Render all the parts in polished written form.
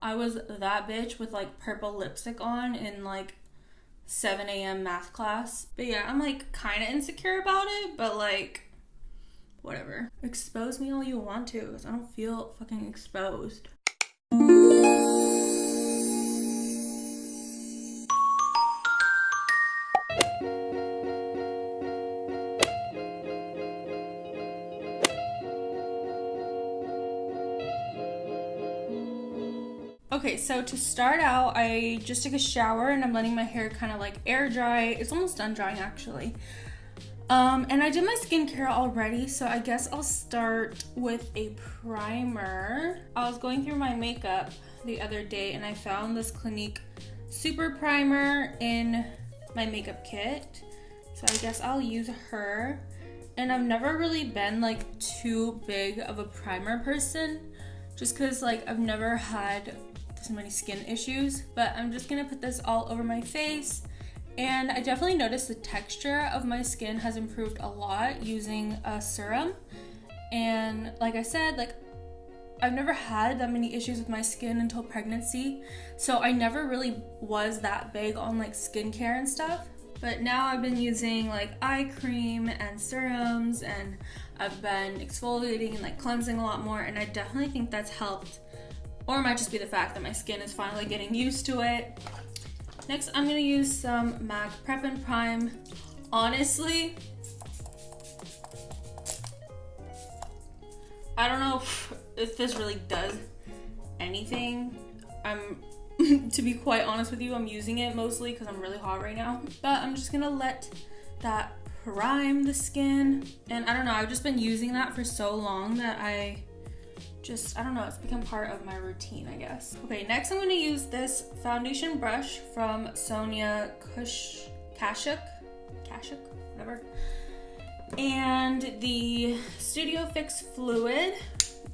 I was that bitch with like purple lipstick on in like 7 a.m. math class. But yeah, I'm like kind of insecure about it, but like whatever. Expose me all you want to, because I don't feel fucking exposed. Okay, so to start out, I just took a shower and I'm letting my hair kind of like air dry. It's almost done drying actually. And I did my skincare already, so I guess I'll start with a primer. I was going through my makeup the other day and I found this Clinique Super Primer in my makeup kit. So I guess I'll use her. And I've never really been like too big of a primer person, just because like I've never had so many skin issues. But I'm just gonna put this all over my face. And I definitely noticed the texture of my skin has improved a lot using a serum. And like I said, like I've never had that many issues with my skin until pregnancy. So I never really was that big on like skincare and stuff. But now I've been using like eye cream and serums, and I've been exfoliating and like cleansing a lot more, and I definitely think that's helped. Or it might just be the fact that my skin is finally getting used to it. Next, I'm gonna use some MAC Prep and Prime. Honestly, I don't know if this really does anything. To be quite honest with you, I'm using it mostly because I'm really hot right now. But I'm just gonna let that prime the skin. And I don't know, I've just been using that for so long that I don't know, it's become part of my routine, I guess. Okay, next I'm gonna use this foundation brush from Sonia Kashuk, whatever. And the Studio Fix Fluid.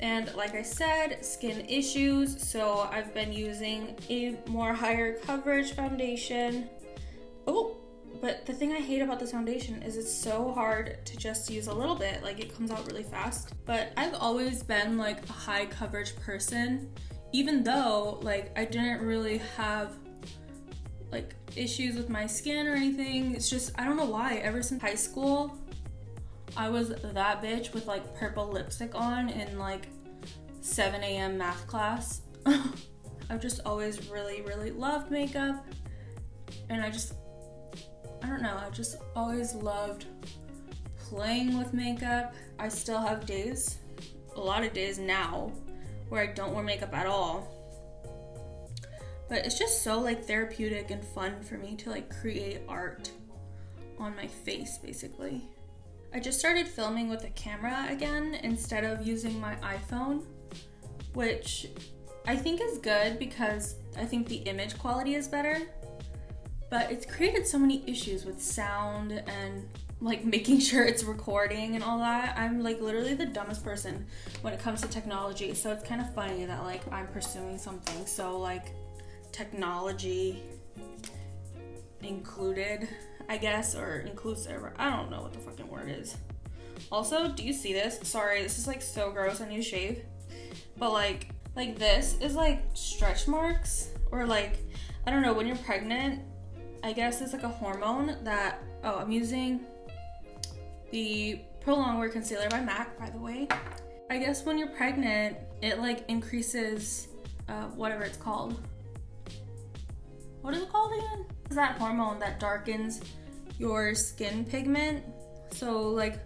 And like I said, skin issues, so I've been using a more higher coverage foundation. Oh, but the thing I hate about this foundation is it's so hard to just use a little bit, like it comes out really fast. But I've always been like a high coverage person, even though like I didn't really have like issues with my skin or anything. It's just, I don't know why, ever since high school, I was that bitch with like purple lipstick on in like 7 a.m. math class. I've just always really, really loved makeup. And I don't know, I've just always loved playing with makeup. I still have days, a lot of days now, where I don't wear makeup at all. But it's just so like therapeutic and fun for me to like create art on my face, basically. I just started filming with a camera again instead of using my iPhone, which I think is good because I think the image quality is better, but it's created so many issues with sound and like making sure it's recording and all that. I'm like literally the dumbest person when it comes to technology, so it's kind of funny that like I'm pursuing something so like technology included, I guess, or inclusive, or I don't know what the fucking word is. Also, do you see this? Sorry, this is like so gross, I need to shave. But like this is like stretch marks, or like, I don't know, when you're pregnant, I guess it's like a hormone that, I'm using the Pro Longwear Concealer by MAC, by the way. I guess when you're pregnant, it like increases, whatever it's called. What is it called again? It's that hormone that darkens your skin pigment. So like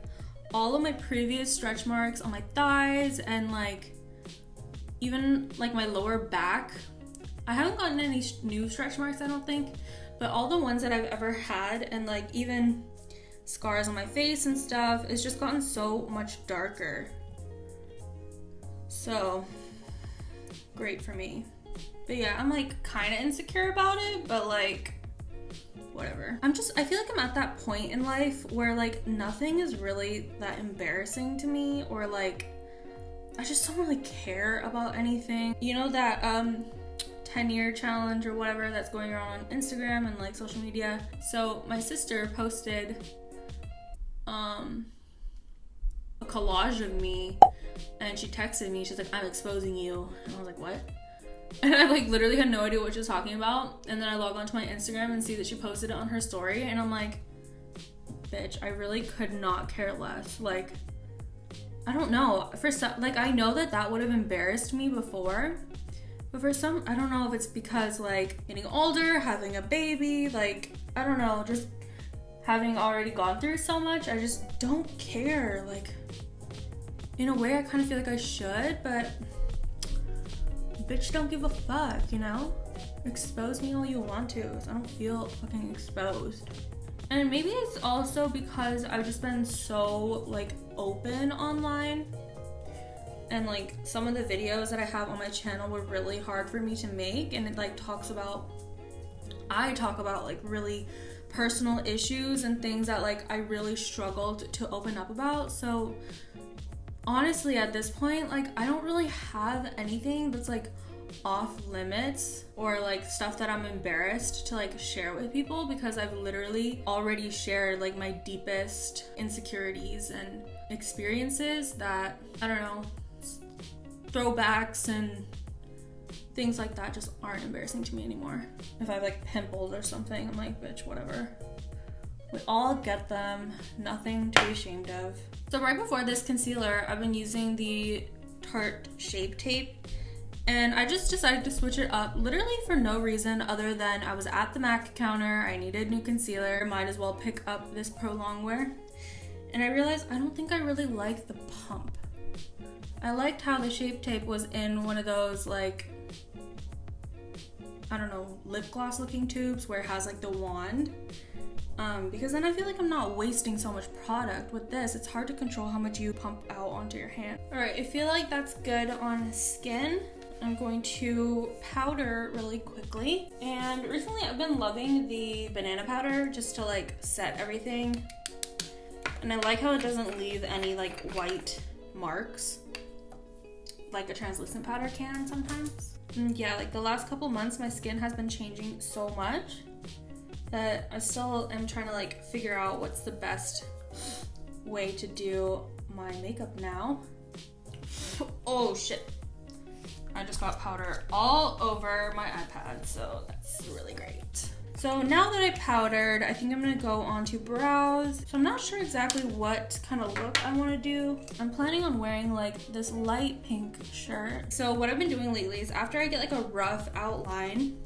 all of my previous stretch marks on my thighs and like even like my lower back, I haven't gotten any new stretch marks, I don't think, but all the ones that I've ever had, and like even scars on my face and stuff, it's just gotten so much darker. So great for me. But yeah, I'm like kind of insecure about it, but like whatever. I feel like I'm at that point in life where like nothing is really that embarrassing to me, or like I just don't really care about anything. You know that 10-year challenge or whatever that's going around on Instagram and like social media? So my sister posted a collage of me, and she texted me, she's like, "I'm exposing you." And I was like, what? And I like literally had no idea what she was talking about. And then I log onto my Instagram and see that she posted it on her story. And I'm like, bitch, I really could not care less. Like, I don't know. For some, like, I know that would have embarrassed me before. But for some, I don't know if it's because like getting older, having a baby, like, I don't know, just having already gone through so much, I just don't care. Like, in a way, I kind of feel like I should, but bitch, don't give a fuck, you know? Expose me all you want to, because I don't feel fucking exposed. And maybe it's also because I've just been so like open online, and like some of the videos that I have on my channel were really hard for me to make, and it like I talk about like really personal issues and things that like I really struggled to open up about. So honestly, at this point, like, I don't really have anything that's like off limits or like stuff that I'm embarrassed to like share with people, because I've literally already shared like my deepest insecurities and experiences that, I don't know, throwbacks and things like that just aren't embarrassing to me anymore. If I have like pimples or something, I'm like, bitch, whatever. We all get them, nothing to be ashamed of. So right before this concealer, I've been using the Tarte Shape Tape, and I just decided to switch it up literally for no reason other than I was at the MAC counter, I needed new concealer, might as well pick up this Pro Longwear, and I realized I don't think I really like the pump. I liked how the Shape Tape was in one of those like, I don't know, lip gloss looking tubes where it has like the wand. Because then I feel like I'm not wasting so much product. With this, it's hard to control how much you pump out onto your hand. All right, I feel like that's good on skin. I'm going to powder really quickly. And recently I've been loving the banana powder just to like set everything. And I like how it doesn't leave any like white marks like a translucent powder can sometimes. And yeah, like the last couple months, my skin has been changing so much that I still am trying to like figure out what's the best way to do my makeup now. Oh shit. I just got powder all over my iPad, so that's really great. So now that I powdered, I think I'm gonna go on to brows. So I'm not sure exactly what kind of look I wanna do. I'm planning on wearing like this light pink shirt. So what I've been doing lately is after I get like a rough outline,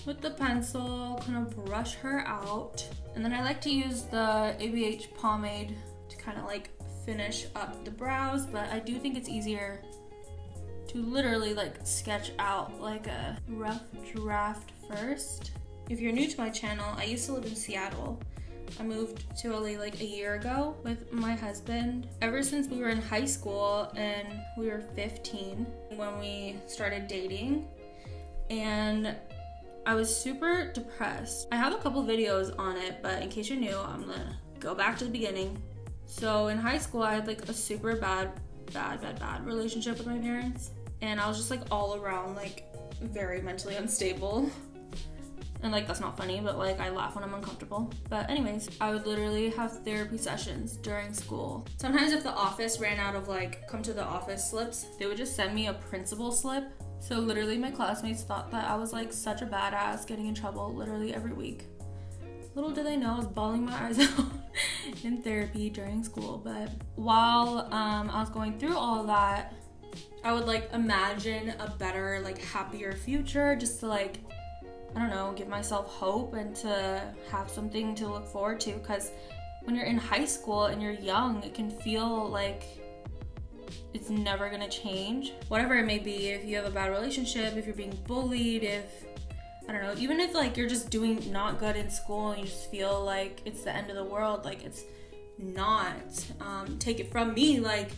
with the pencil, kind of brush her out. And then I like to use the ABH pomade to kind of like finish up the brows, but I do think it's easier to literally like sketch out like a rough draft first. If you're new to my channel, I used to live in Seattle. I moved to LA like a year ago with my husband. Ever since we were in high school and we were 15 when we started dating, and I was super depressed. I have a couple videos on it, but in case you're new, I'm gonna go back to the beginning. So in high school, I had like a super bad relationship with my parents. And I was just like all around like very mentally unstable. And like, that's not funny, but like I laugh when I'm uncomfortable. But anyways, I would literally have therapy sessions during school. Sometimes if the office ran out of like come to the office slips, they would just send me a principal slip. So literally my classmates thought that I was like such a badass getting in trouble literally every week. Little did they know I was bawling my eyes out in therapy during school. But while I was going through all of that, I would like imagine a better, like happier future, just to like, I don't know, give myself hope and to have something to look forward to. Because when you're in high school and you're young, it can feel like it's never gonna change. Whatever it may be, if you have a bad relationship, if you're being bullied, if, I don't know, even if like you're just doing not good in school and you just feel like it's the end of the world, like it's not. Take it from me, like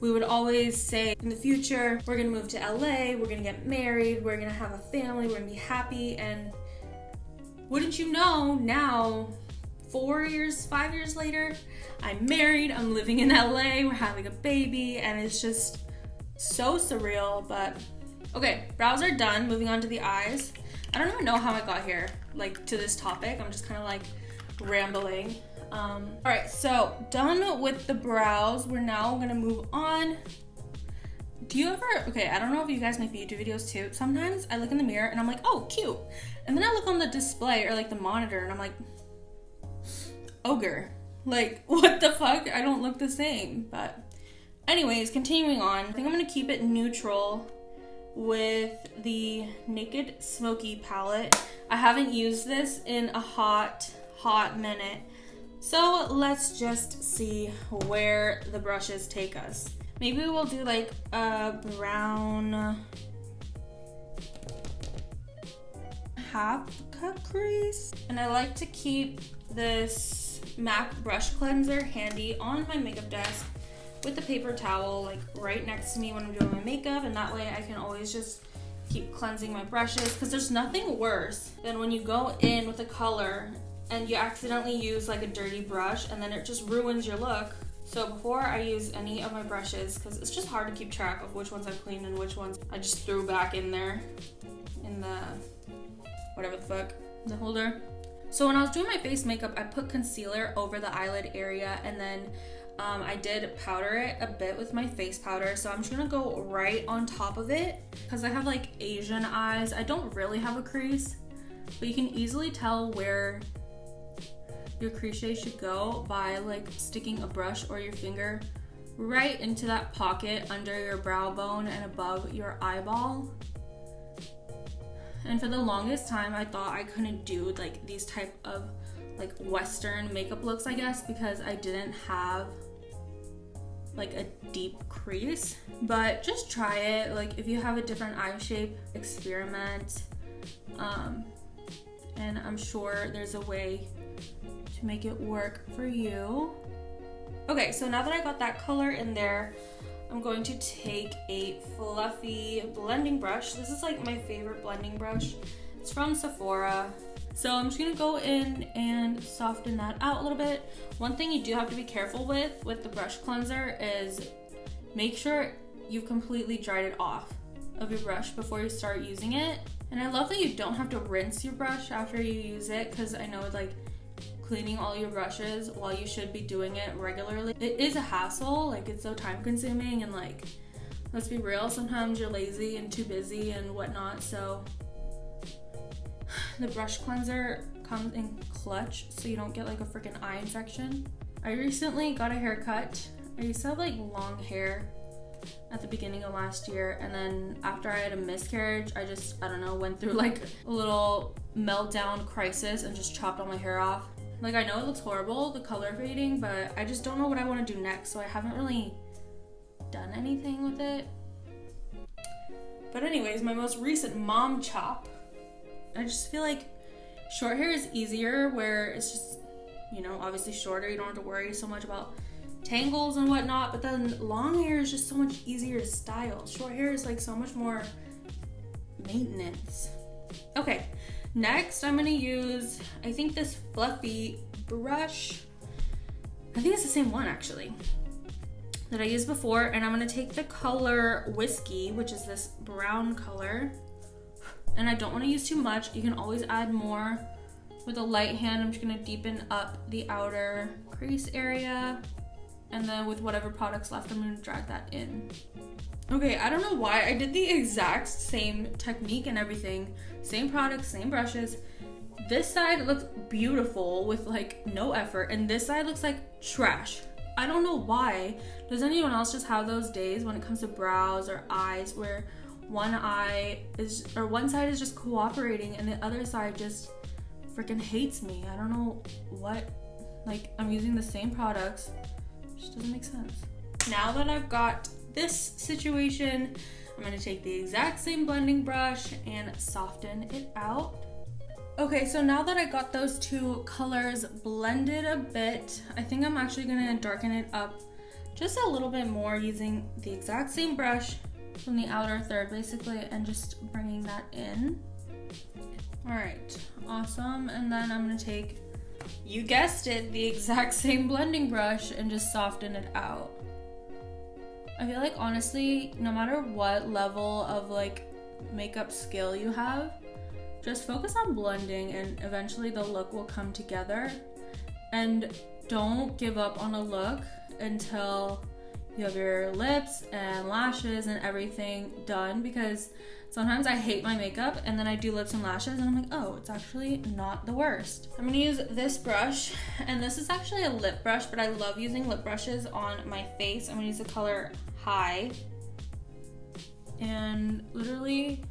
we would always say in the future, we're gonna move to LA, we're gonna get married, we're gonna have a family, we're gonna be happy, and wouldn't you know, now 5 years later, I'm married, I'm living in LA, we're having a baby, and it's just so surreal. But okay, brows are done. Moving on to the eyes. I don't even know how I got here, like to this topic. I'm just kind of like rambling. All right, so done with the brows. We're now gonna move on Do you ever, okay, I don't know if you guys make YouTube videos too. Sometimes I look in the mirror and I'm like, oh, cute. And then I look on the display or like the monitor and I'm like, ogre. Like, what the fuck? I don't look the same. But anyways, continuing on. I think I'm gonna keep it neutral with the Naked Smoky palette. I haven't used this in a hot minute. So let's just see where the brushes take us. Maybe we'll do like a brown half cut crease. And I like to keep this MAC brush cleanser handy on my makeup desk with the paper towel like right next to me when I'm doing my makeup, and that way I can always just keep cleansing my brushes, because there's nothing worse than when you go in with a color and you accidentally use like a dirty brush and then it just ruins your look. So before I use any of my brushes, because it's just hard to keep track of which ones I've cleaned and which ones I just threw back in there in the whatever the fuck, the holder. So when I was doing my face makeup, I put concealer over the eyelid area, and then I did powder it a bit with my face powder. So I'm just gonna go right on top of it because I have like Asian eyes. I don't really have a crease, but you can easily tell where your crease shade should go by like sticking a brush or your finger right into that pocket under your brow bone and above your eyeball. And for the longest time, I thought I couldn't do like these type of like Western makeup looks, I guess, because I didn't have like a deep crease. But just try it. Like if you have a different eye shape, experiment. And I'm sure there's a way to make it work for you. Okay, so now that I got that color in there, I'm going to take a fluffy blending brush. This is like my favorite blending brush. It's from Sephora. So I'm just gonna go in and soften that out a little bit. One thing you do have to be careful with the brush cleanser is make sure you've completely dried it off of your brush before you start using it. And I love that you don't have to rinse your brush after you use it, because I know like cleaning all your brushes while you should be doing it regularly, it is a hassle. Like it's so time consuming, and like let's be real, sometimes you're lazy and too busy and whatnot. So the brush cleanser comes in clutch so you don't get like a freaking eye infection. I recently got a haircut. I used to have like long hair at the beginning of last year, and then after I had a miscarriage, I don't know, went through like a little meltdown crisis and just chopped all my hair off. Like I know it looks horrible, the color fading, but I just don't know what I want to do next, so I haven't really done anything with it. But anyways, my most recent mom chop, I just feel like short hair is easier, where it's just, you know, obviously shorter, you don't have to worry so much about tangles and whatnot, but then long hair is just so much easier to style. Short hair is like so much more maintenance. Okay, next I'm gonna use, I think, this fluffy brush. I think it's the same one actually that I used before, and I'm gonna take the color Whiskey, which is this brown color. And I don't want to use too much. You can always add more with a light hand. I'm just gonna deepen up the outer crease area, and then with whatever products left, I'm gonna drag that in. Okay, I don't know why I did the exact same technique and everything. Same products, same brushes. This side looks beautiful with like no effort, and this side looks like trash. I don't know why. Does anyone else just have those days when it comes to brows or eyes where one side is just cooperating and the other side just freaking hates me? I don't know what, like I'm using the same products, it just doesn't make sense. Now that I've got this situation, I'm gonna take the exact same blending brush and soften it out. Okay, so now that I got those two colors blended a bit, I think I'm actually gonna darken it up just a little bit more using the exact same brush from the outer third basically, and just bringing that in. All right, awesome. And then I'm gonna take, you guessed it, the exact same blending brush and just soften it out. I feel like honestly, no matter what level of like makeup skill you have, just focus on blending and eventually the look will come together. And don't give up on a look until you have your lips and lashes and everything done, because sometimes I hate my makeup and then I do lips and lashes and I'm like, oh, it's actually not the worst. I'm gonna use this brush, and this is actually a lip brush, but I love using lip brushes on my face. I'm gonna use the color High and literally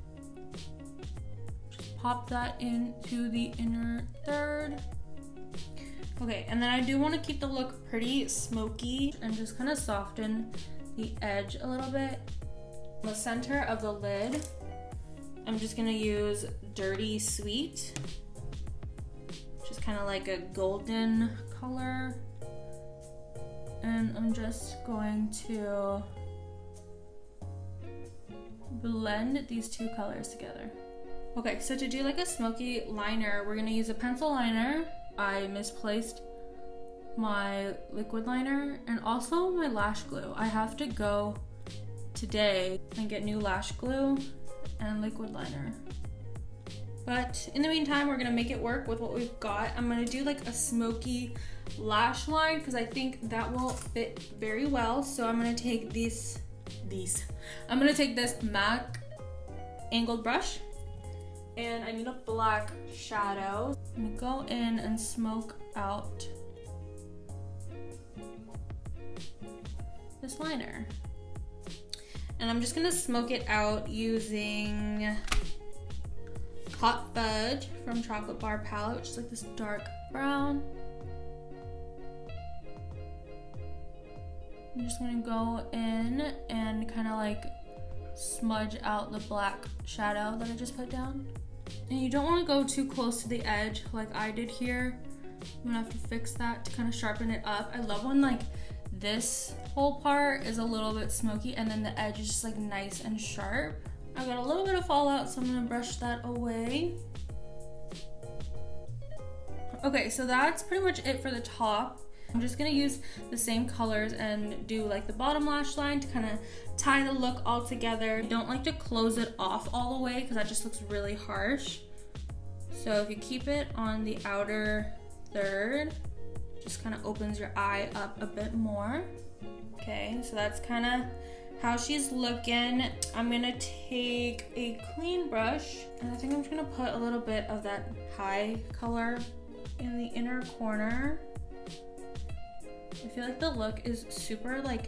just pop that into the inner third. Okay, and then I do want to keep the look pretty smoky and just kind of soften the edge a little bit. The center of the lid, I'm just gonna use Dirty Sweet, which is kind of like a golden color. And I'm just going to blend these two colors together. Okay, so to do like a smoky liner, we're gonna use a pencil liner. I misplaced my liquid liner and also my lash glue. I have to go today and get new lash glue and liquid liner. But in the meantime, we're gonna make it work with what we've got. I'm gonna do like a smoky lash line because I think that will fit very well. So I'm gonna take I'm gonna take this MAC angled brush, and I need a black shadow. I'm gonna go in and smoke out this liner. And I'm just gonna smoke it out using Hot Fudge from Chocolate Bar Palette, which is like this dark brown. I'm just gonna go in and kind of like smudge out the black shadow that I just put down. And you don't want to go too close to the edge like I did here. I'm gonna have to fix that to kind of sharpen it up. I love when like this whole part is a little bit smoky and then the edge is just like nice and sharp. I got a little bit of fallout, so I'm gonna brush that away. Okay, so that's pretty much it for the top. I'm just gonna use the same colors and do like the bottom lash line to kind of tie the look all together. I don't like to close it off all the way because that just looks really harsh. So if you keep it on the outer third, just kind of opens your eye up a bit more. Okay, so that's kind of how she's looking. I'm gonna take a clean brush and I think I'm just gonna put a little bit of that high color in the inner corner. I feel like the look is super like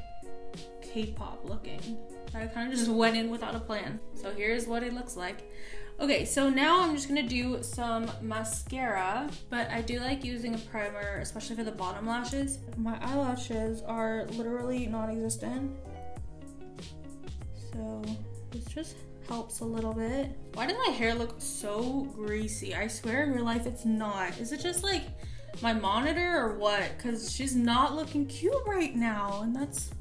K-pop looking. I kind of just went in without a plan. So here's what it looks like. Okay, so now I'm just gonna do some mascara, but I do like using a primer, especially for the bottom lashes. My eyelashes are literally non-existent, so this just helps a little bit. Why does my hair look so greasy? I swear in real life it's not. Is it just like my monitor or what? Because she's not looking cute right now, and that's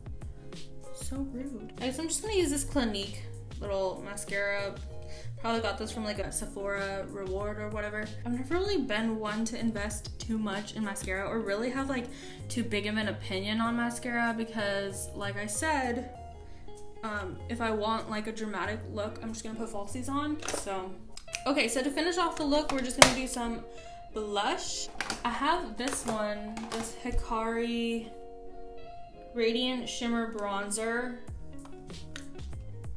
so rude. I guess I'm just gonna use this Clinique little mascara. Probably got this from like a Sephora reward or whatever. I've never really been one to invest too much in mascara or really have like too big of an opinion on mascara because like I said, if I want like a dramatic look, I'm just gonna put falsies on. So, okay, so to finish off the look, we're just gonna do some blush. I have this one, this Hikari Radiant Shimmer Bronzer.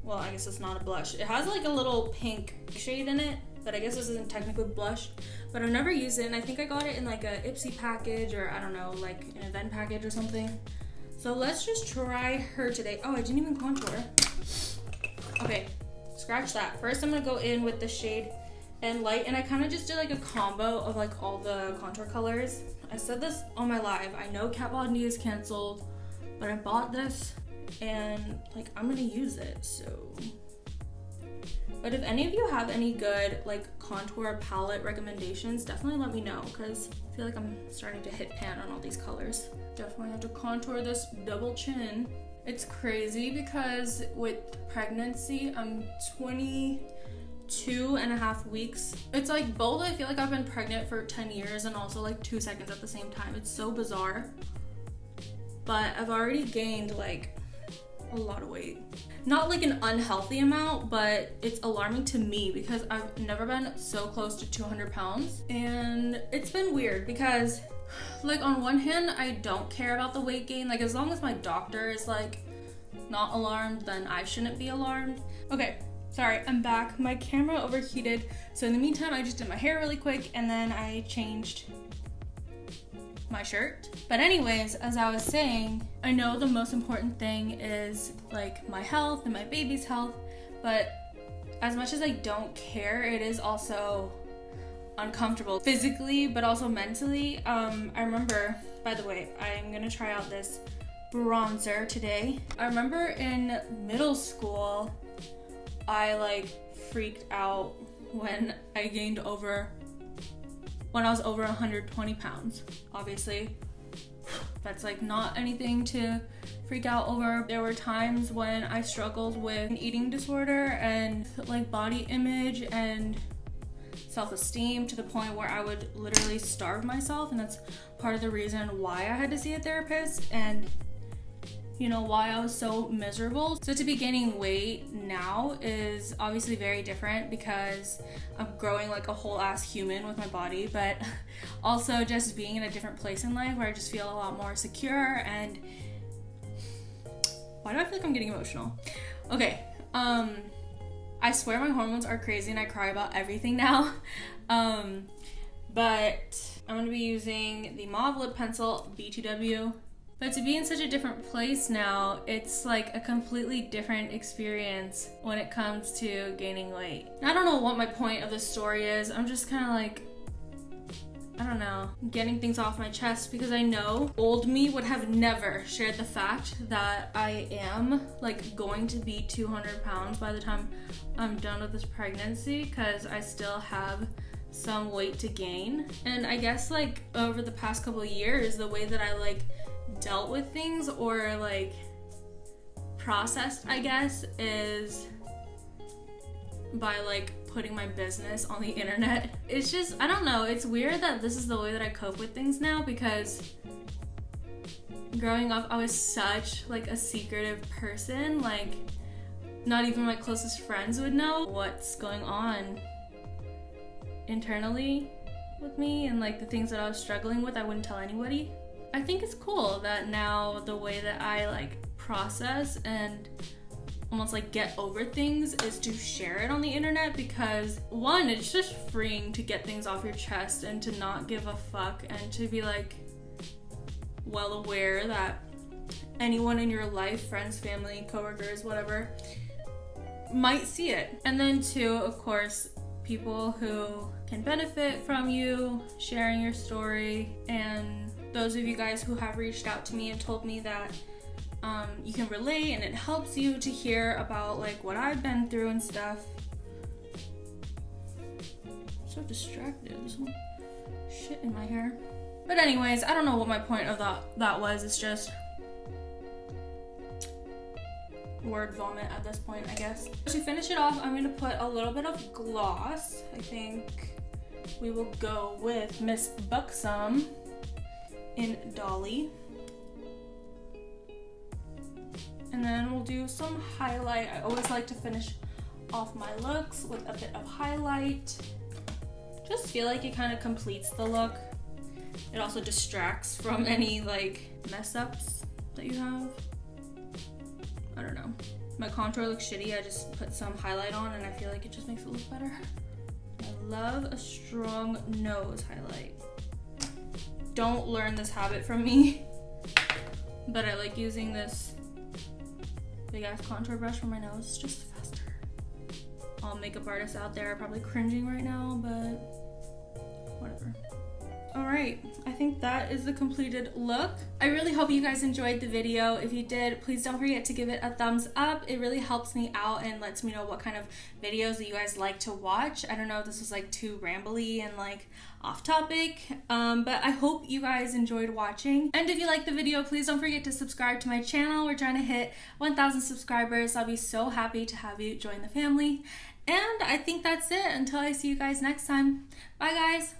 Well, I guess it's not a blush. It has like a little pink shade in it, but I guess this isn't technically blush, but I've never used it, and I think I got it in like a Ipsy package or I don't know, like an event package or something. So let's just try her today. Oh, I didn't even contour. Okay, scratch that. First, I'm gonna go in with the shade and light, and I kind of just did like a combo of like all the contour colors. I said this on my live. I know Kat Von D is canceled, but I bought this and like I'm gonna use it, so. But if any of you have any good like contour palette recommendations, definitely let me know because I feel like I'm starting to hit pan on all these colors. Definitely have to contour this double chin. It's crazy because with pregnancy, I'm 22.5 weeks. It's like both, I feel like I've been pregnant for 10 years and also like 2 seconds at the same time. It's so bizarre. But I've already gained like a lot of weight. Not like an unhealthy amount, but it's alarming to me because I've never been so close to 200 pounds. And it's been weird because like on one hand, I don't care about the weight gain. Like as long as my doctor is like not alarmed, then I shouldn't be alarmed. Okay, sorry, I'm back. My camera overheated, so in the meantime, I just did my hair really quick, and then I changed my shirt. But anyways, as I was saying, I know the most important thing is like my health and my baby's health, but as much as I don't care, it is also uncomfortable physically, but also mentally. I remember, by the way, I'm gonna try out this bronzer today. I remember in middle school, I like freaked out when I was over 120 pounds. Obviously, that's like not anything to freak out over. There were times when I struggled with an eating disorder and like body image and self-esteem to the point where I would literally starve myself, and that's part of the reason why I had to see a therapist and you know why I was so miserable. So to be gaining weight now is obviously very different because I'm growing like a whole ass human with my body, but also just being in a different place in life where I just feel a lot more secure. And why do I feel like I'm getting emotional? Okay, I swear my hormones are crazy and I cry about everything now. But I'm gonna be using the mauve lip pencil B2W. But to be in such a different place now, it's like a completely different experience when it comes to gaining weight. I don't know what my point of this story is. I'm just kind of like, I don't know, getting things off my chest because I know old me would have never shared the fact that I am like going to be 200 pounds by the time I'm done with this pregnancy, because I still have some weight to gain. And I guess like over the past couple of years, the way that I like dealt with things or like processed, I guess, is by like putting my business on the internet. It's just, I don't know, it's weird that this is the way that I cope with things now, because growing up I was such like a secretive person. Like not even my closest friends would know what's going on internally with me, and like the things that I was struggling with I wouldn't tell anybody. I think it's cool that now the way that I like process and almost like get over things is to share it on the internet, because one, it's just freeing to get things off your chest and to not give a fuck and to be like well aware that anyone in your life, friends, family, coworkers, whatever, might see it. And then two, of course, people who can benefit from you sharing your story, and those of you guys who have reached out to me and told me that you can relate and it helps you to hear about like what I've been through and stuff. I'm so distracted. There's some shit in my hair. But anyways, I don't know what my point of that was. It's just word vomit at this point, I guess. To finish it off, I'm going to put a little bit of gloss. I think we will go with Miss Buxom in Dolly. And then we'll do some highlight. I always like to finish off my looks with a bit of highlight. Just feel like it kind of completes the look. It also distracts from any like mess ups that you have. I don't know. My contour looks shitty. I just put some highlight on and I feel like it just makes it look better. I love a strong nose highlight. Don't learn this habit from me, but I like using this big ass contour brush for my nose. It's just faster. All makeup artists out there are probably cringing right now, but whatever. Alright, I think that is the completed look. I really hope you guys enjoyed the video. If you did, please don't forget to give it a thumbs up. It really helps me out and lets me know what kind of videos that you guys like to watch. I don't know if this was like too rambly and like off topic, but I hope you guys enjoyed watching. And if you liked the video, please don't forget to subscribe to my channel. We're trying to hit 1,000 subscribers. I'll be so happy to have you join the family. And I think that's it until I see you guys next time. Bye guys.